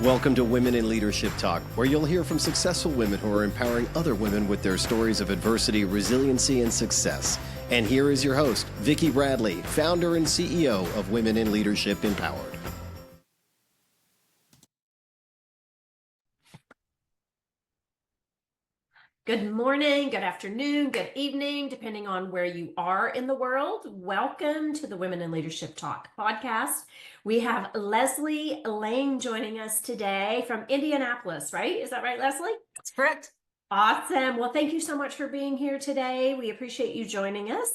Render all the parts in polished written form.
Welcome to Women in Leadership Talk, where you'll hear from successful women who are empowering other women with their stories of adversity, resiliency, and success. And here is your host, Vicki Bradley, founder and CEO of Women in Leadership Empowered. Good morning, good afternoon, good evening, depending on where you are in the world. Welcome to the Women in Leadership Talk podcast. We have Lesle Lane joining us today from Indianapolis, right? Is that right, Lesle? That's correct. Awesome. Well, thank you so much for being here today. We appreciate you joining us.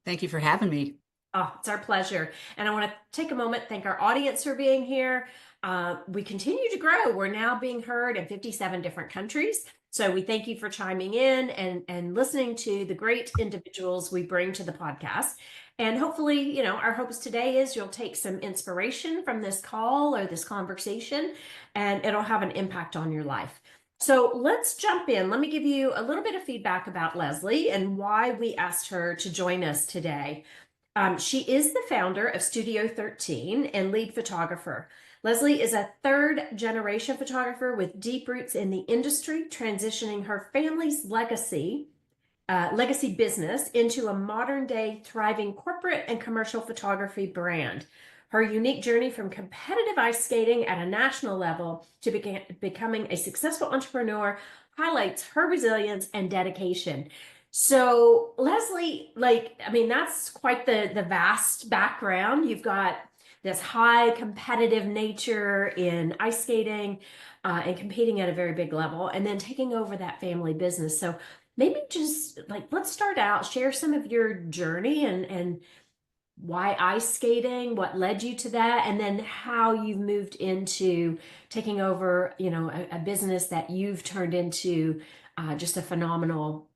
Thank you for having me. Oh, it's our pleasure. And I want to take a moment, thank our audience for being here. We continue to grow. We're now being heard in 57 different countries. So we thank you for chiming in and listening to the great individuals we bring to the podcast. And hopefully, our hopes today is you'll take some inspiration from this call or this conversation, and it'll have an impact on your life. So let's jump in. Let me give you a little bit of feedback about Lesle and why we asked her to join us today. She is the founder of Studio 13 and lead photographer. Lesle is a third-generation photographer with deep roots in the industry, transitioning her family's legacy business into a modern-day thriving corporate and commercial photography brand. Her unique journey from competitive ice skating at a national level to becoming a successful entrepreneur highlights her resilience and dedication. So Lesle, that's quite the vast background. You've got this high competitive nature in ice skating and competing at a very big level, and then taking over that family business. So maybe just let's start out, share some of your journey and why ice skating, what led you to that, and then how you've moved into taking over, a business that you've turned into just a phenomenal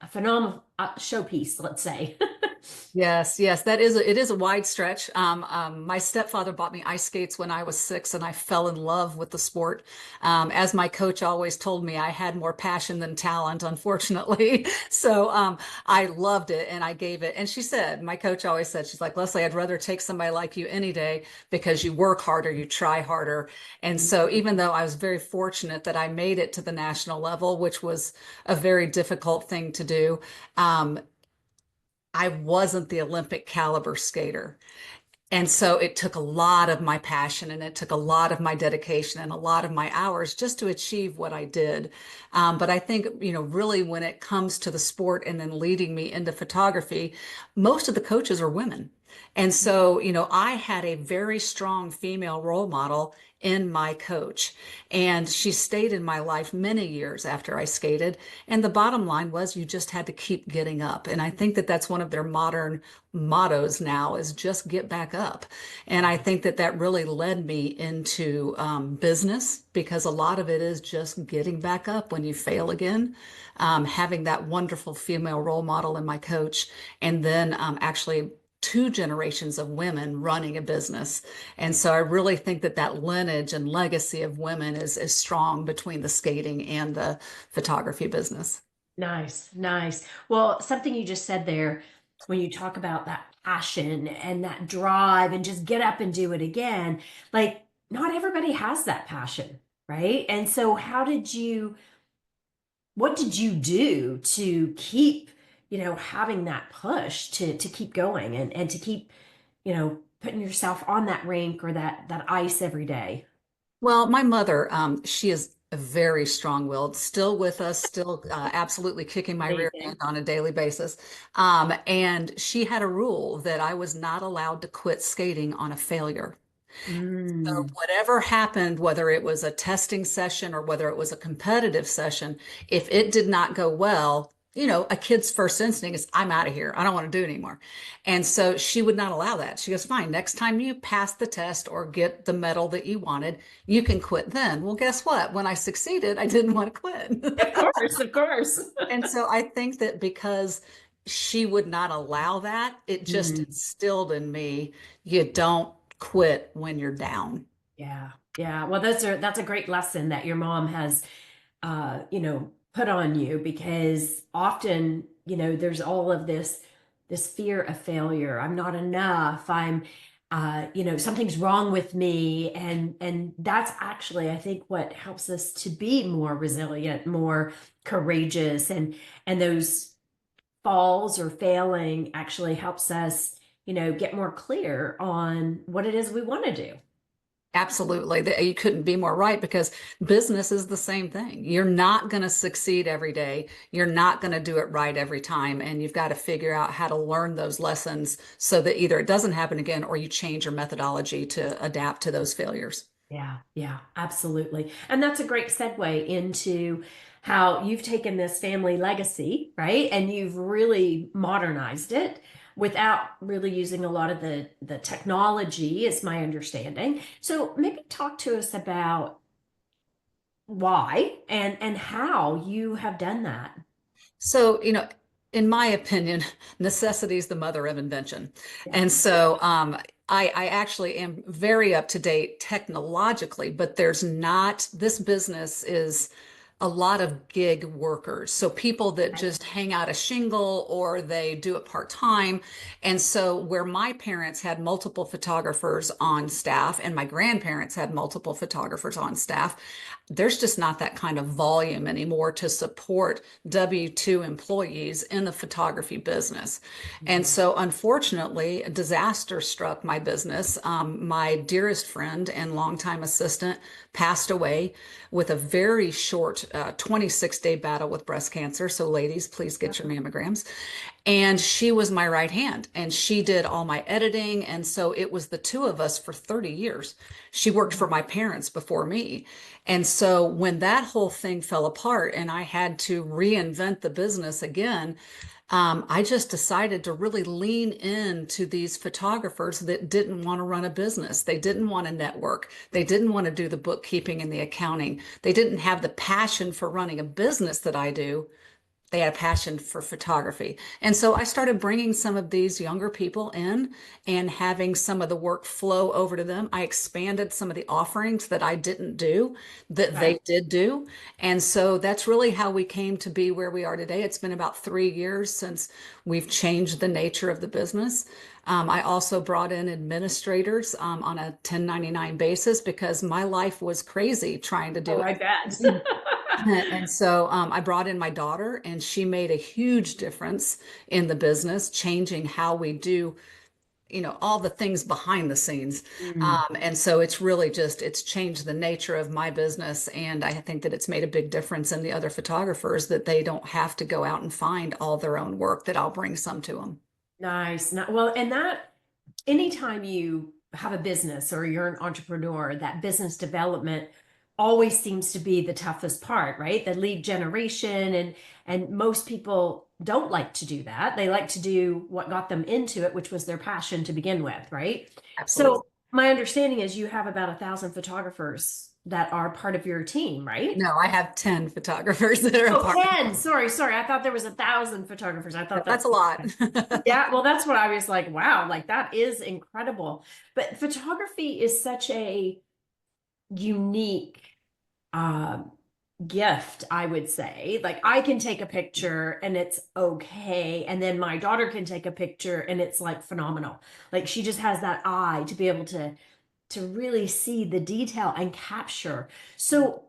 showpiece, let's say. Yes, it is a wide stretch. My stepfather bought me ice skates when I was 6, and I fell in love with the sport. As my coach always told me, I had more passion than talent, unfortunately. So I loved it, and I gave it. And my coach always said, she's like, Lesle, I'd rather take somebody like you any day because you work harder, you try harder. And so even though I was very fortunate that I made it to the national level, which was a very difficult thing to do, I wasn't the Olympic caliber skater. And so it took a lot of my passion, and it took a lot of my dedication and a lot of my hours just to achieve what I did. But I think, really when it comes to the sport and then leading me into photography, most of the coaches are women. And so, I had a very strong female role model in my coach, and she stayed in my life many years after I skated. And the bottom line was you just had to keep getting up. And I think that that's one of their modern mottos now, is just get back up. And I think that that really led me into business, because a lot of it is just getting back up when you fail again, having that wonderful female role model in my coach, and then actually 2 generations of women running a business. And so I really think that that lineage and legacy of women is strong between the skating and the photography business. Nice. Well, something you just said there, when you talk about that passion and that drive and just get up and do it again, not everybody has that passion, right? And so what did you do to keep having that push to keep going and to keep, putting yourself on that rink or that ice every day? Well, my mother, she is a very strong-willed, still with us, still absolutely kicking my rear end on a daily basis. And she had a rule that I was not allowed to quit skating on a failure. So whatever happened, whether it was a testing session or whether it was a competitive session, if it did not go well, a kid's first instinct is, I'm out of here. I don't want to do it anymore. And so she would not allow that. She goes, fine, next time you pass the test or get the medal that you wanted, you can quit then. Well, guess what? When I succeeded, I didn't want to quit. Of course. And so I think that because she would not allow that, it just instilled in me, you don't quit when you're down. Yeah. Well, that's a great lesson that your mom has, put on you, because often, there's all of this fear of failure. I'm not enough. something's wrong with me. And that's actually, I think, what helps us to be more resilient, more courageous, and those falls or failing actually helps us, get more clear on what it is we want to do. Absolutely. You couldn't be more right, because business is the same thing. You're not going to succeed every day. You're not going to do it right every time. And you've got to figure out how to learn those lessons so that either it doesn't happen again or you change your methodology to adapt to those failures. Yeah, yeah, absolutely. And that's a great segue into how you've taken this family legacy, right? And you've really modernized it without really using a lot of the technology, is my understanding. So maybe talk to us about why and how you have done that. So, in my opinion, necessity is the mother of invention. And so I actually am very up to date technologically, but this business is a lot of gig workers. So people that just hang out a shingle or they do it part-time. And so where my parents had multiple photographers on staff and my grandparents had multiple photographers on staff, there's just not that kind of volume anymore to support W-2 employees in the photography business. And so, unfortunately, a disaster struck my business. My dearest friend and longtime assistant passed away with a very short 26-day battle with breast cancer. So, ladies, please get your mammograms. And she was my right hand and she did all my editing. And so it was the two of us for 30 years. She worked for my parents before me. And so when that whole thing fell apart and I had to reinvent the business again, I just decided to really lean into these photographers that didn't want to run a business. They didn't want to network. They didn't want to do the bookkeeping and the accounting. They didn't have the passion for running a business that I do. They had a passion for photography. And so I started bringing some of these younger people in and having some of the work flow over to them. I expanded some of the offerings that I didn't do that they did do. And so that's really how we came to be where we are today. It's been about 3 years since we've changed the nature of the business. I also brought in administrators on a 1099 basis because my life was crazy trying to do Oh, it. I bet. And so I brought in my daughter, and she made a huge difference in the business, changing how we do, all the things behind the scenes. Mm. And so it's changed the nature of my business. And I think that it's made a big difference in the other photographers that they don't have to go out and find all their own work, that I'll bring some to them. Nice. Well, and that anytime you have a business or you're an entrepreneur, that business development always seems to be the toughest part, right? The lead generation, and most people don't like to do that. They like to do what got them into it, which was their passion to begin with, right? Absolutely. So my understanding is you have about 1,000 photographers that are part of your team, right? No, I have 10 photographers that are a Oh, part. 10. Sorry. I thought there was 1,000 photographers. I thought That's a lot. yeah, well, that's what I was like, wow, like that is incredible. But photography is such a unique um gift, I would say. Like I can take a picture and it's okay, and then my daughter can take a picture and it's like phenomenal. Like she just has that eye to be able to really see the detail and capture. So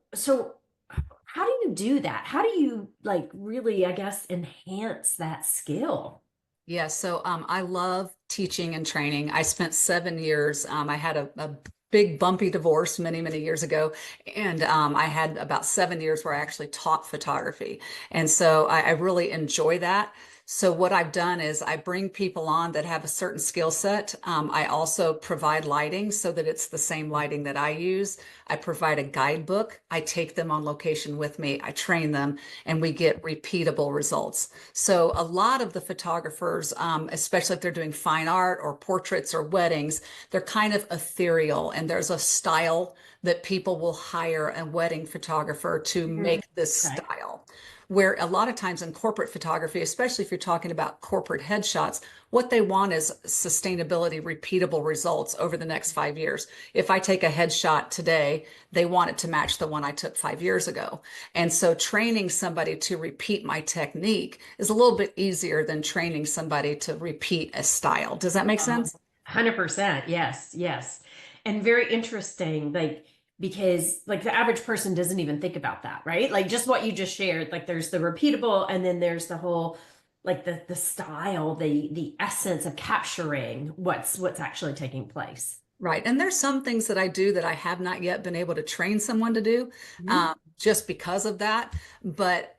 how do you do that? How do you like really, I guess, enhance that skill? Yeah, so I love teaching and training. I spent 7 years. I had a big bumpy divorce many, many years ago, and I had about 7 years where I actually taught photography, and so I really enjoy that. So what I've done is I bring people on that have a certain skill set. I also provide lighting so that it's the same lighting that I use. I provide a guidebook. I take them on location with me. I train them, and we get repeatable results. So a lot of the photographers, especially if they're doing fine art or portraits or weddings, they're kind of ethereal, and there's a style that people will hire a wedding photographer to Mhm. make this Okay. style. Where a lot of times in corporate photography, especially if you're talking about corporate headshots, what they want is sustainability, repeatable results over the next 5 years. If I take a headshot today, they want it to match the one I took 5 years ago. And so training somebody to repeat my technique is a little bit easier than training somebody to repeat a style. Does that make sense? 100%. Yes, yes. And very interesting, like, because like the average person doesn't even think about that, right? Like just what you just shared, like there's the repeatable and then there's the whole like the style, the essence of capturing what's actually taking place. Right. And there's some things that I do that I have not yet been able to train someone to do, Mhm. just because of that. But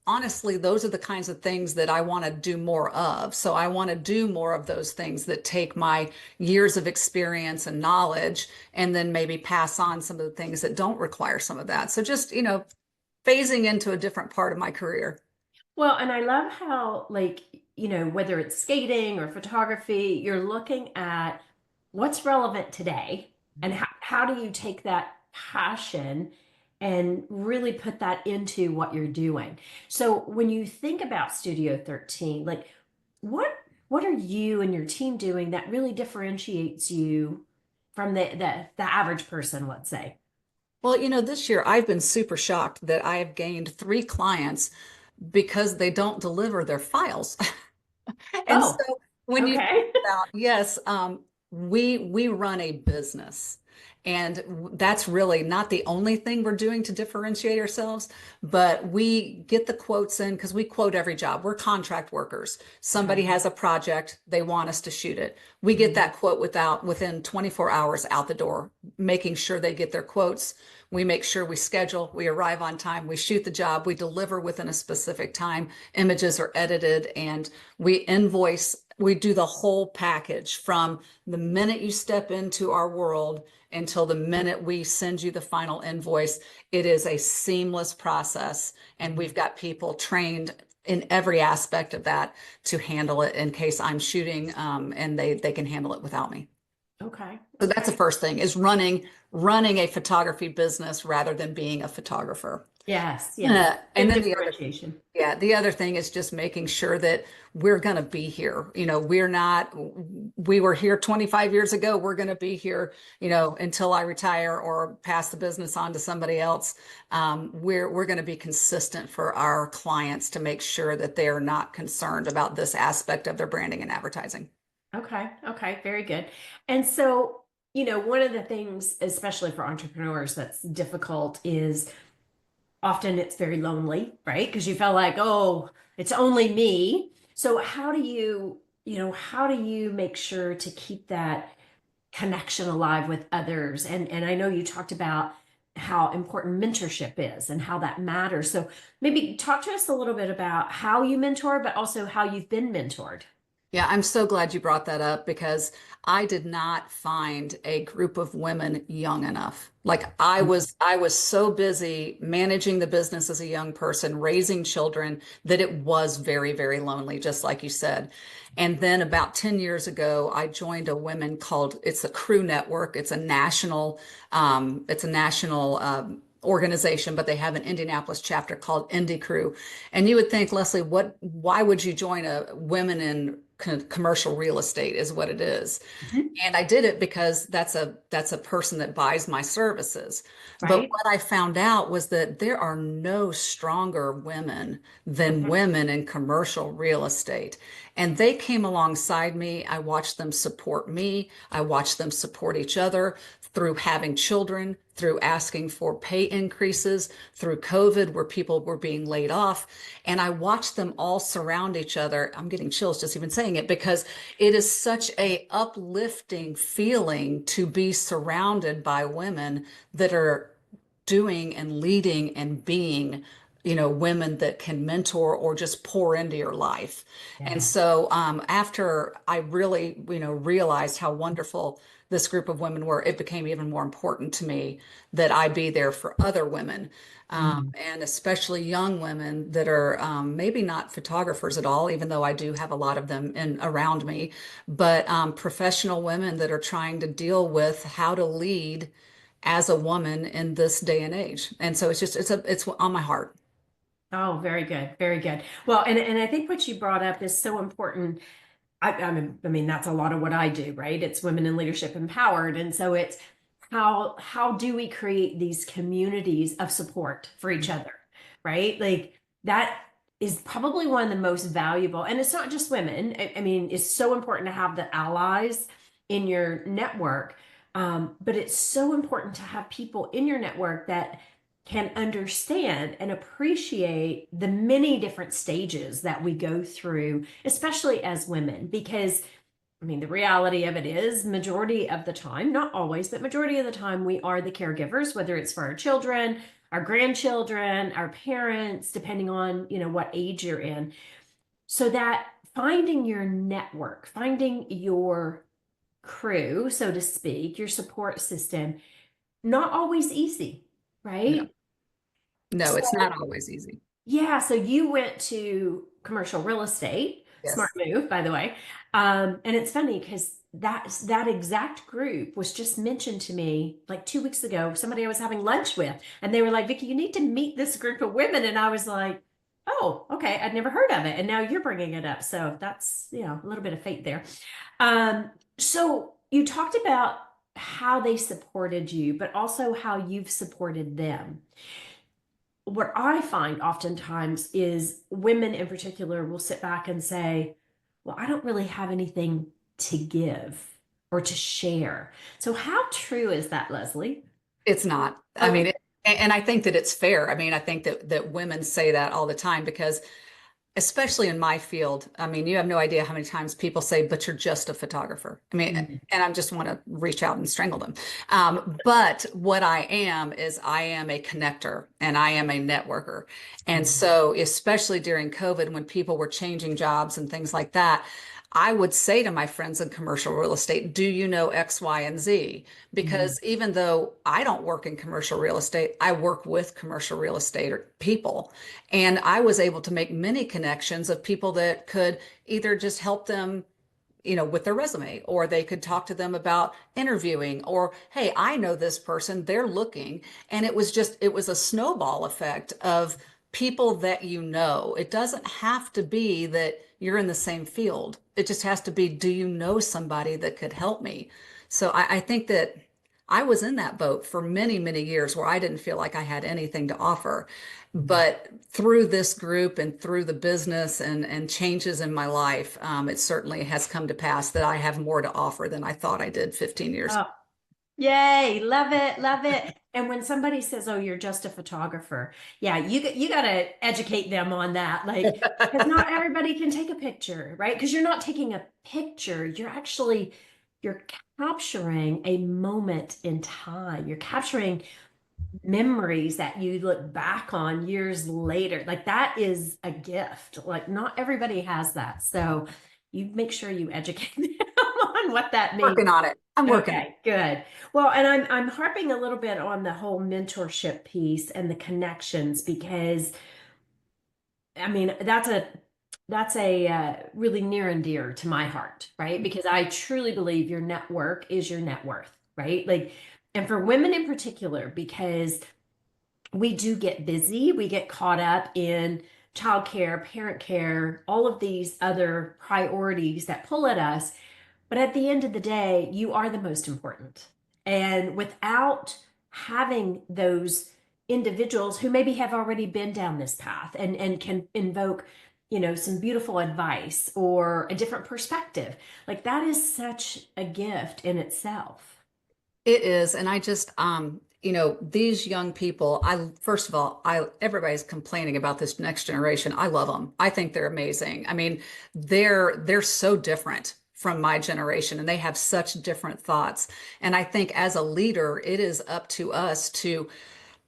honestly, those are the kinds of things that I want to do more of. So I want to do more of those things that take my years of experience and knowledge and then maybe pass on some of the things that don't require some of that. So just, phasing into a different part of my career. Well, and I love how, like, whether it's skating or photography, you're looking at what's relevant today and how do you take that passion and really put that into what you're doing. So when you think about Studio 13, like what what are you and your team doing that really differentiates you from the average person, let's say? Well, this year I've been super shocked that I have gained 3 clients because they don't deliver their files. And so Oh, when you think okay. about, yes, we run a business, and that's really not the only thing we're doing to differentiate ourselves, but we get the quotes in because we quote every job. We're contract workers. Somebody Okay. has a project, they want us to shoot it. We get Mhm. that quote within 24 hours out the door, making sure they get their quotes. We make sure we schedule, we arrive on time, we shoot the job, we deliver within a specific time, images are edited, and we invoice, we do the whole package from the minute you step into our world until the minute we send you the final invoice. It is a seamless process, and we've got people trained in every aspect of that to handle it in case I'm shooting, and they can handle it without me. Okay. So that's the Okay. first thing, is running a photography business rather than being a photographer. Yes, yes. And Big then differentiation. the other thing is just making sure that we're going to be here. We were here 25 years ago. We're going to be here, until I retire or pass the business on to somebody else. We're going to be consistent for our clients to make sure that they are not concerned about this aspect of their branding and advertising. Okay. Okay. Very good. And so, one of the things, especially for entrepreneurs, that's difficult is often it's very lonely, right? Because you feel like, oh, it's only me. So how do you make sure to keep that connection alive with others? And I know you talked about how important mentorship is and how that matters. So maybe talk to us a little bit about how you mentor, but also how you've been mentored. Yeah, I'm so glad you brought that up because I did not find a group of women young enough. Like I was so busy managing the business as a young person, raising children, that it was very, very lonely, just like you said. And then about 10 years ago, I joined a women called, it's a Crew Network. It's a national organization, but they have an Indianapolis chapter called Indie Crew. And you would think, Leslie, why would you join a women in commercial real estate is what it is. Mhm. And I did it because that's a person that buys my services. But Right? what I found out was that there are no stronger women than Mhm. women in commercial real estate. And they came alongside me. I watched them support me. I watched them support each other through having children, through asking for pay increases, through COVID where people were being laid off. And I watched them all surround each other. I'm getting chills just even saying it because it is such a uplifting feeling to be surrounded by women that are doing and leading and being, women that can mentor or just pour into your life. And Yeah. so after I really, realized how wonderful this group of women were, it became even more important to me that I be there for other women, Mhm. and especially young women that are maybe not photographers at all, even though I do have a lot of them in around me, but professional women that are trying to deal with how to lead as a woman in this day and age. And so it's on my heart. Oh, very good. Very good. Well, and I think what you brought up is so important. I mean, that's a lot of what I do, right? It's women in leadership empowered. And so it's how do we create these communities of support for each other, right? Like that is probably one of the most valuable, and it's not just women. I mean, it's so important to have the allies in your network. But it's so important to have people in your network that can understand and appreciate the many different stages that we go through, especially as women, because I mean, the reality of it is majority of the time, not always, but majority of the time, we are the caregivers, whether it's for our children, our grandchildren, our parents, depending on, what age you're in. So that finding your network, finding your crew, so to speak, your support system, not always easy, No, right? no, So it's not always easy. yeah, so you went to commercial real estate. Smart Yes. move, by the way. And it's funny because that exact group was just mentioned to me like 2 weeks ago. Somebody I was having lunch with, and they were like, "Vicki, you need to meet this group of women." And I was like, "Oh, okay, I'd never heard of it." And now you're bringing it up, so that's a little bit of fate there. So you talked about how they supported you, but also how you've supported them. What I find oftentimes is women in particular will sit back and say, well, I don't really have anything to give or to share. So, how true is that, Leslie? It's not. I Okay. mean, and I think that it's fair. I mean, I think that women say that all the time because especially in my field, I mean, you have no idea how many times people say, but you're just a photographer. I mean, Mhm. and I just want to reach out and strangle them. But what I am is I am a connector and I am a networker. And so, especially during COVID, when people were changing jobs and things like that, I would say to my friends in commercial real estate, do you know X, Y, and Z? Mhm. Because even though I don't work in commercial real estate, I work with commercial real estate people. And I was able to make many connections of people that could either just help them, with their resume, or they could talk to them about interviewing, or, hey, I know this person, they're looking. And it was a snowball effect of people that you know. It doesn't have to be that you're in the same field. It just has to be, do you know somebody that could help me? So I think that I was in that boat for many, many years where I didn't feel like I had anything to offer. But through this group and through the business and changes in my life, it certainly has come to pass that I have more to offer than I thought I did 15 years. Oh, yay, love it, love it. And when somebody says, "Oh, you're just a photographer," yeah, you got to educate them on that, like because not everybody can take a picture, right? Because you're not taking a picture, you're capturing a moment in time. You're capturing memories that you look back on years later. Like that is a gift. Like not everybody has that. So you make sure you educate them on what that means. Working on it. I'm working on it. Okay, good. Well, and I'm harping a little bit on the whole mentorship piece and the connections because I mean that's a really near and dear to my heart, right? Because I truly believe your network is your net worth, right? Like, and for women in particular, because we do get busy, we get caught up in childcare, parent care, all of these other priorities that pull at us. But at the end of the day, you are the most important. And without having those individuals who maybe have already been down this path and can invoke, some beautiful advice or a different perspective, like that is such a gift in itself. It is. And I just, these young people, first of all, everybody's complaining about this next generation. I love them. I think they're amazing. I mean, they're so different from my generation and they have such different thoughts. And I think as a leader, it is up to us to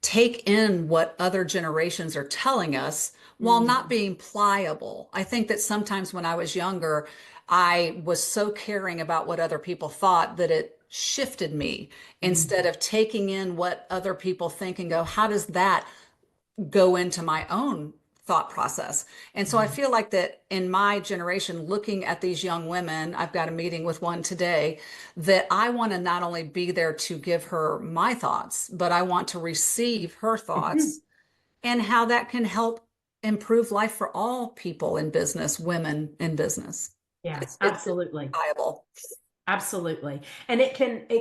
take in what other generations are telling us while not Mhm. being pliable. I think that sometimes when I was younger, I was so caring about what other people thought that it shifted me instead of taking in what other people think and go, how does that go into my own thought process? And so I Mhm. feel like that in my generation, looking at these young women, I've got a meeting with one today, that I want to not only be there to give her my thoughts, but I want to receive her thoughts and how that can help improve life for all people in business, women in business. Yeah, It's absolutely. viable. Absolutely. And it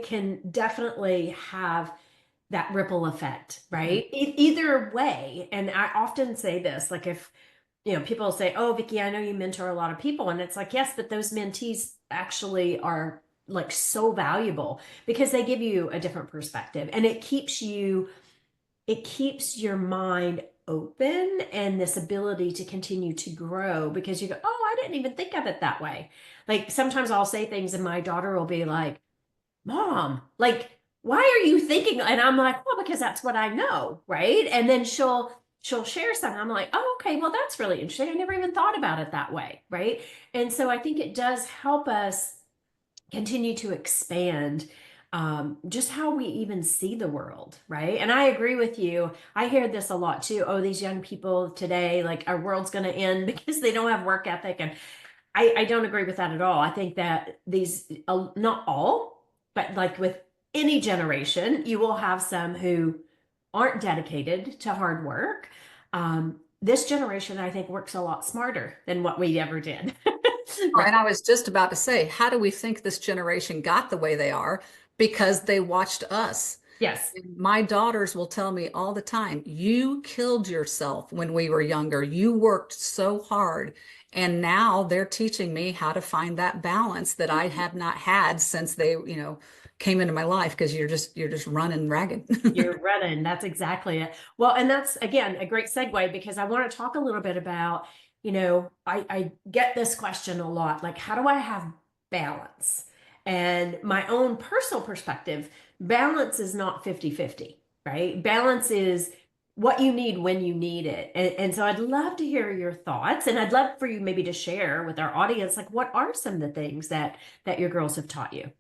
can definitely have that ripple effect, right? Either way. And I often say this, like if, people say, "Oh, Vicki, I know you mentor a lot of people." And it's like, yes, but those mentees actually are like so valuable because they give you a different perspective, and it keeps your mind open and this ability to continue to grow because you go, oh, I didn't even think of it that way. Like sometimes I'll say things and my daughter will be like, Mom, like, why are you thinking? And I'm like, well, because that's what I know, right? And then she'll share something. I'm like, oh, okay, well, that's really interesting. I never even thought about it that way, right? And so I think it does help us continue to expand just how we even see the world, right? And I agree with you. I hear this a lot too. Oh, these young people today, like our world's going to end because they don't have work ethic. And I don't agree with that at all. I think that these, not all, but like with any generation, you will have some who aren't dedicated to hard work. This generation, I think, works a lot smarter than what we ever did. Oh, Right? and I was just about to say, how do we think this generation got the way they are? Because they watched us. Yes. My daughters will tell me all the time, you killed yourself when we were younger. You worked so hard. And now they're teaching me how to find that balance that I have not had since they, came into my life because you're just running ragged. You're running. That's exactly it. Well, and that's again a great segue because I want to talk a little bit about, I get this question a lot, like, how do I have balance? And my own personal perspective, balance is not 50-50, right? Balance is what you need when you need it. And so I'd love to hear your thoughts, and I'd love for you maybe to share with our audience, like, what are some of the things that your girls have taught you?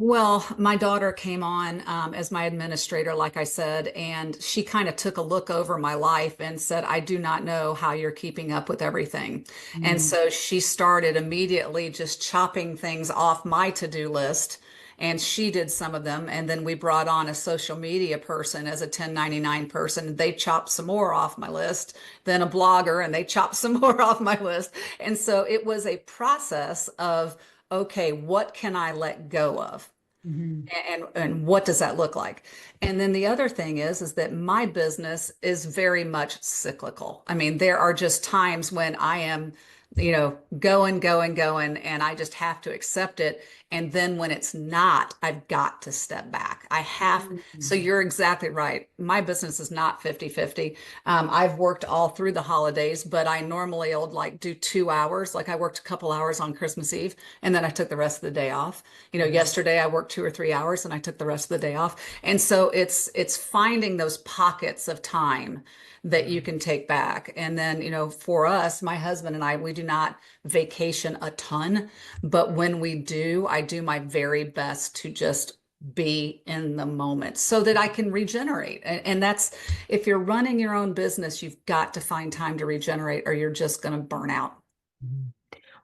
Well, my daughter came on as my administrator, like I said, and she kind of took a look over my life and said, I do not know how you're keeping up with everything. And Mm. so she started immediately just chopping things off my to-do list. And she did some of them. And then we brought on a social media person as a 1099 person. They chopped some more off my list, then a blogger, and they chopped some more off my list. And so it was a process of, okay, what can I let go of? Mhm. And what does that look like? And then the other thing is that my business is very much cyclical. I mean, there are just times when I am, going, and I just have to accept it. And then when it's not, I've got to step back. So Mhm. you're exactly right. My business is not 50-50. I've worked all through the holidays, but I normally would like do 2 hours. Like I worked a couple hours on Christmas Eve, and then I took the rest of the day off. Mhm. Yesterday I worked 2 or 3 hours and I took the rest of the day off. And so it's finding those pockets of time that you can take back. And then, for us, my husband and I, we do not vacation a ton, but when we do, I do my very best to just be in the moment so that I can regenerate. And that's, if you're running your own business, you've got to find time to regenerate or you're just going to burn out.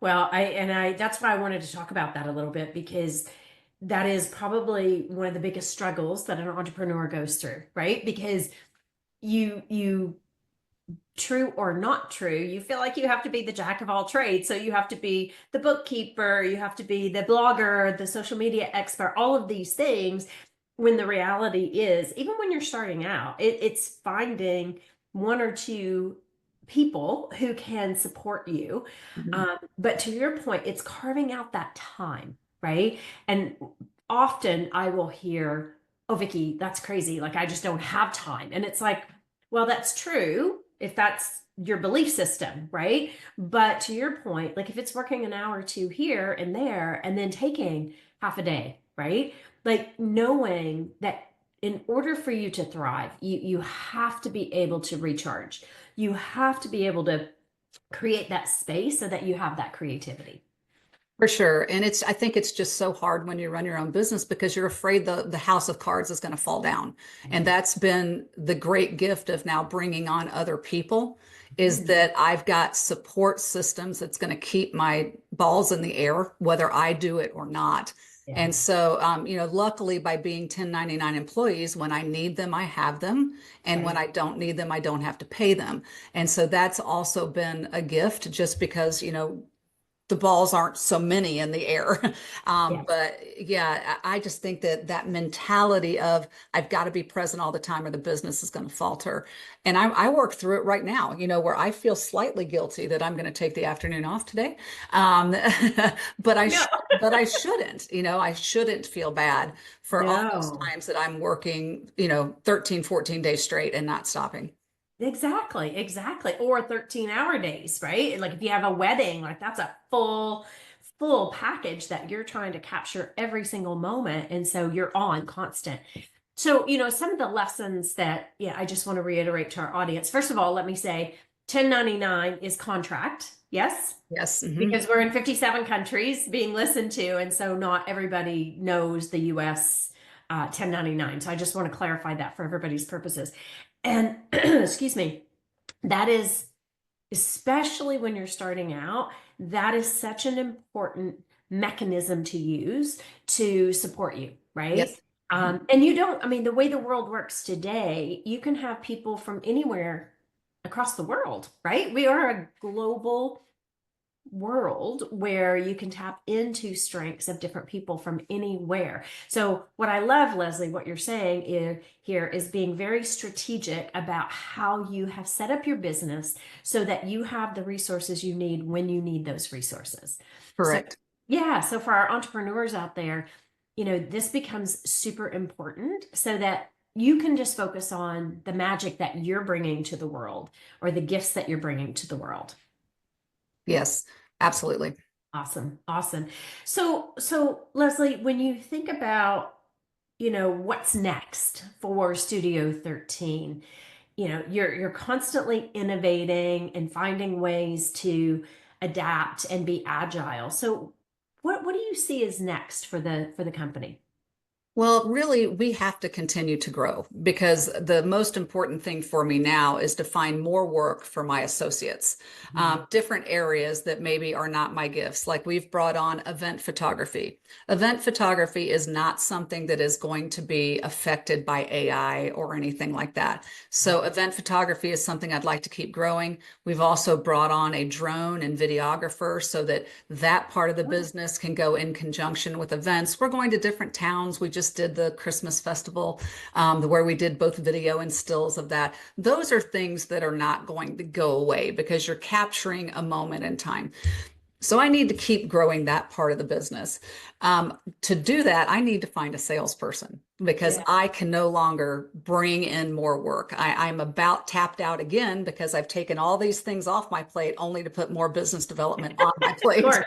Well, that's why I wanted to talk about that a little bit because that is probably one of the biggest struggles that an entrepreneur goes through, right? Because you true or not true, you feel like you have to be the jack of all trades. So you have to be the bookkeeper, you have to be the blogger, the social media expert, all of these things. When the reality is, even when you're starting out, it's finding one or two people who can support you. Mhm. But to your point, it's carving out that time, right? And often I will hear, oh, Vicki, that's crazy. Like, I just don't have time. And it's like, well, that's true if that's your belief system, right? But to your point, like if it's working an hour or two here and there, and then taking half a day, right? Like knowing that in order for you to thrive, you have to be able to recharge. You have to be able to create that space so that you have that creativity. For sure. And I think it's just so hard when you run your own business because you're afraid the house of cards is going to fall down. And that's been the great gift of now bringing on other people is Mhm. that I've got support systems that's going to keep my balls in the air, whether I do it or not. Yeah. And so, luckily by being 1099 employees, when I need them, I have them. And when Right. I don't need them, I don't have to pay them. And so that's also been a gift just because, the balls aren't so many in the air. Yeah. But yeah, I just think that that mentality of I've got to be present all the time or the business is going to falter. And I work through it right now, where I feel slightly guilty that I'm going to take the afternoon off today. Um, but No. but I shouldn't, I shouldn't feel bad for all those No. times that I'm working, 13, 14 days straight and not stopping. Exactly, exactly. Or 13-hour days, right? Like if you have a wedding, like that's a full package that you're trying to capture every single moment. And so you're on constant. So, some of the lessons that, yeah, I just want to reiterate to our audience. First of all, let me say 1099 is contract. Yes, Yes. Hmm. because we're in 57 countries being listened to. And so not everybody knows the US 1099. So I just want to clarify that for everybody's purposes. And excuse me, that is, especially when you're starting out, that is such an important mechanism to use to support you, right? Yes. Mhm. And you don't, I mean, the way the world works today, you can have people from anywhere across the world, right? We are a global world where you can tap into strengths of different people from anywhere. So what I love, Leslie, what you're saying here is being very strategic about how you have set up your business so that you have the resources you need when you need those resources. So Correct. yeah, so for our entrepreneurs out there, this becomes super important so that you can just focus on the magic that you're bringing to the world or the gifts that you're bringing to the world. Yes, absolutely. Awesome. Awesome. So Leslie, when you think about, what's next for Studio 13, you're constantly innovating and finding ways to adapt and be agile. So what do you see as next for the company? Well, really, we have to continue to grow because the most important thing for me now is to find more work for my associates, Mhm. different areas that maybe are not my gifts. Like we've brought on event photography. Event photography is not something that is going to be affected by AI or anything like that. So, event photography is something I'd like to keep growing. We've also brought on a drone and videographer so that that part of the business can go in conjunction with events. We're going to different towns. We just did the Christmas festival, where we did both video and stills of that. Those are things that are not going to go away because you're capturing a moment in time. So I need to keep growing that part of the business. To do that, I need to find a salesperson because Yeah. I can no longer bring in more work. I'm about tapped out again because I've taken all these things off my plate only to put more business development on my Of plate. course.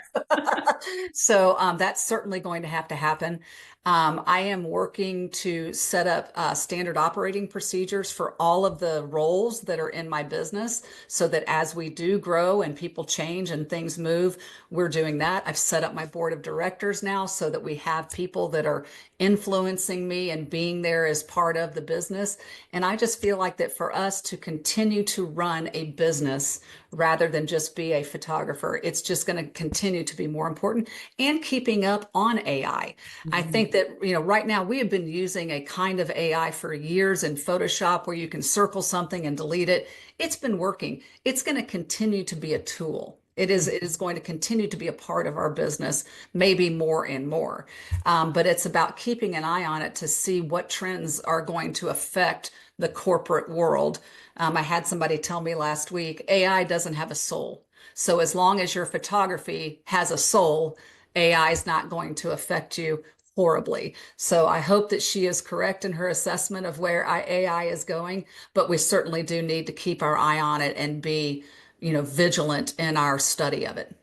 So that's certainly going to have to happen. I am working to set up standard operating procedures for all of the roles that are in my business so that as we do grow and people change and things move, we're doing that. I've set up my board of directors now so that we have people that are influencing me and being there as part of the business. And I just feel like that for us to continue to run a business rather than just be a photographer, it's just going to continue to be more important and keeping up on AI. I Mhm. think that, right now we have been using a kind of AI for years in Photoshop where you can circle something and delete it. It's been working. It's going to continue to be a tool. It is going to continue to be a part of our business, maybe more and more. But it's about keeping an eye on it to see what trends are going to affect the corporate world. I had somebody tell me last week, AI doesn't have a soul. So as long as your photography has a soul, AI is not going to affect you horribly. So I hope that she is correct in her assessment of where AI is going, but we certainly do need to keep our eye on it and be, vigilant in our study of it.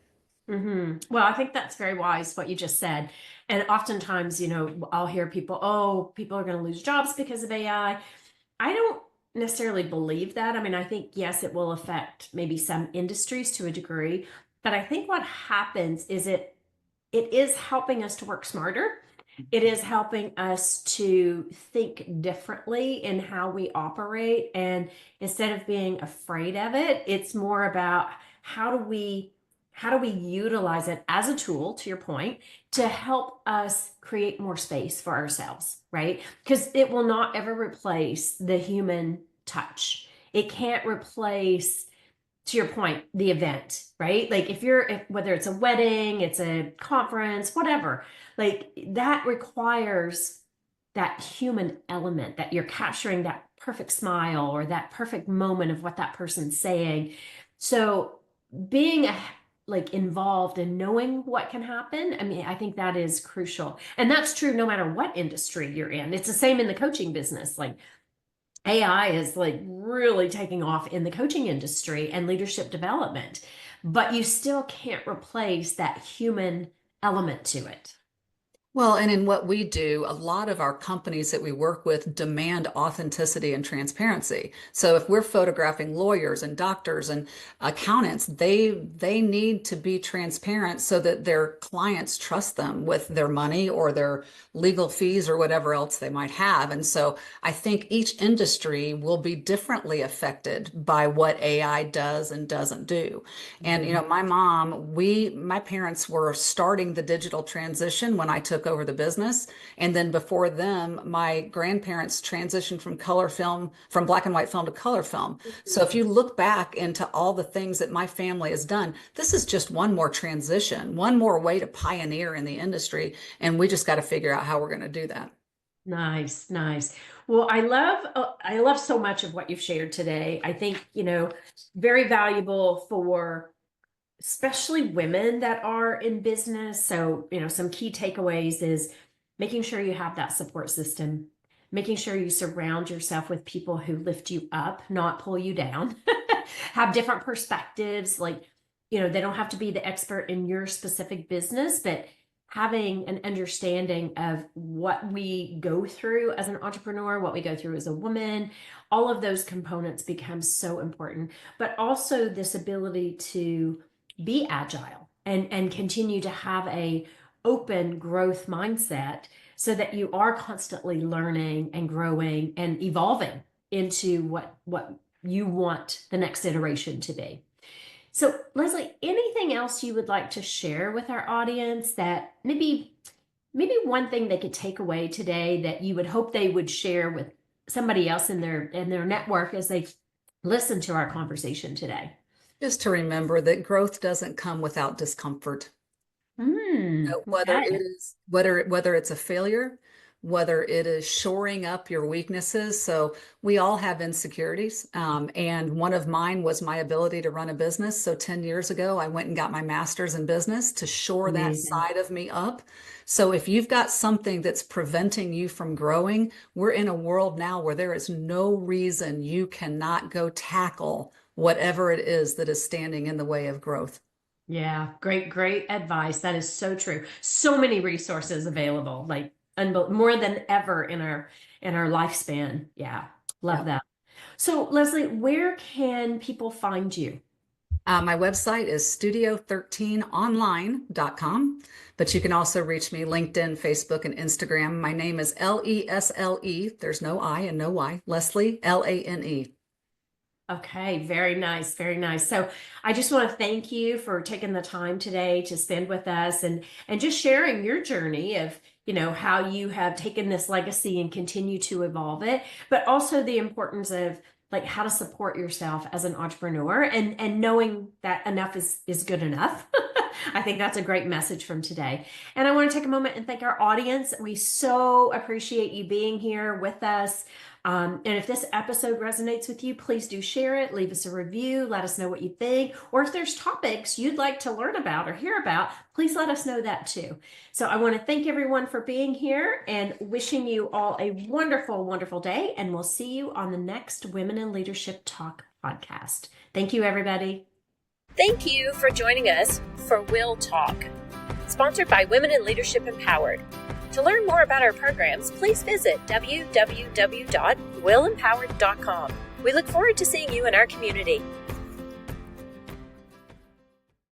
Well, I think that's very wise what you just said. And oftentimes, I'll hear people, oh, people are going to lose jobs because of AI. I don't necessarily believe that. I mean, I think, yes, it will affect maybe some industries to a degree, but I think what happens is it is helping us to work smarter. It is helping us to think differently in how we operate. And instead of being afraid of it, it's more about how do we utilize it as a tool, to your point, to help us create more space for ourselves, right? Because it will not ever replace the human touch. It can't replace to your point, the event, right? Like whether it's a wedding, it's a conference, whatever, like that requires that human element, that you're capturing that perfect smile or that perfect moment of what that person's saying. So being like involved and knowing what can happen, I mean, I think that is crucial. And that's true no matter what industry you're in. It's the same in the coaching business. Like AI is like really taking off in the coaching industry and leadership development, but you still can't replace that human element to it. Well, and in what we do, a lot of our companies that we work with demand authenticity and transparency. So if we're photographing lawyers and doctors and accountants, they need to be transparent so that their clients trust them with their money or their legal fees or whatever else they might have. And so I think each industry will be differently affected by what AI does and doesn't do. And my parents were starting the digital transition when I took over the business. And then before them, my grandparents transitioned from black and white film to color film. So if you look back into all the things that my family has done, this is just one more transition, one more way to pioneer in the industry. And we just got to figure out how we're going to do that. Nice, nice. Well, I love so much of what you've shared today. I think, very valuable for especially women that are in business. So, some key takeaways is making sure you have that support system, making sure you surround yourself with people who lift you up, not pull you down, have different perspectives. Like, they don't have to be the expert in your specific business, but having an understanding of what we go through as an entrepreneur, what we go through as a woman, all of those components become so important, but also this ability to be agile and continue to have a open growth mindset so that you are constantly learning and growing and evolving into what you want the next iteration to be. So Lesle, anything else you would like to share with our audience that maybe one thing they could take away today that you would hope they would share with somebody else in their network as they listen to our conversation today? Just to remember that growth doesn't come without discomfort. Whether Okay. it is whether it's a failure, whether it is shoring up your weaknesses. So we all have insecurities. And one of mine was my ability to run a business. So 10 years ago, I went and got my master's in business to shore that Amazing. side of me up. So if you've got something that's preventing you from growing, we're in a world now where there is no reason you cannot go tackle whatever it is that is standing in the way of growth. Yeah, great advice. That is so true. So many resources available, like more than ever in our lifespan. Yeah, love that. So Lesle, where can people find you? My website is studio13online.com, but you can also reach me LinkedIn, Facebook, and Instagram. My name is Lesle. There's no I and no Y. Lesle, Lane. Okay, very nice, very nice. So I just want to thank you for taking the time today to spend with us and just sharing your journey of, how you have taken this legacy and continue to evolve it, but also the importance of like how to support yourself as an entrepreneur and knowing that enough is good enough. I think that's a great message from today. And I want to take a moment and thank our audience. We so appreciate you being here with us. And if this episode resonates with you, please do share it, leave us a review, let us know what you think, or if there's topics you'd like to learn about or hear about, please let us know that too. So I want to thank everyone for being here and wishing you all a wonderful, wonderful day, and we'll see you on the next Women in Leadership Talk podcast. Thank you, everybody. Thank you for joining us for WIL Talk, sponsored by Women in Leadership Empowered. To learn more about our programs, please visit www.willempowered.com. We look forward to seeing you in our community.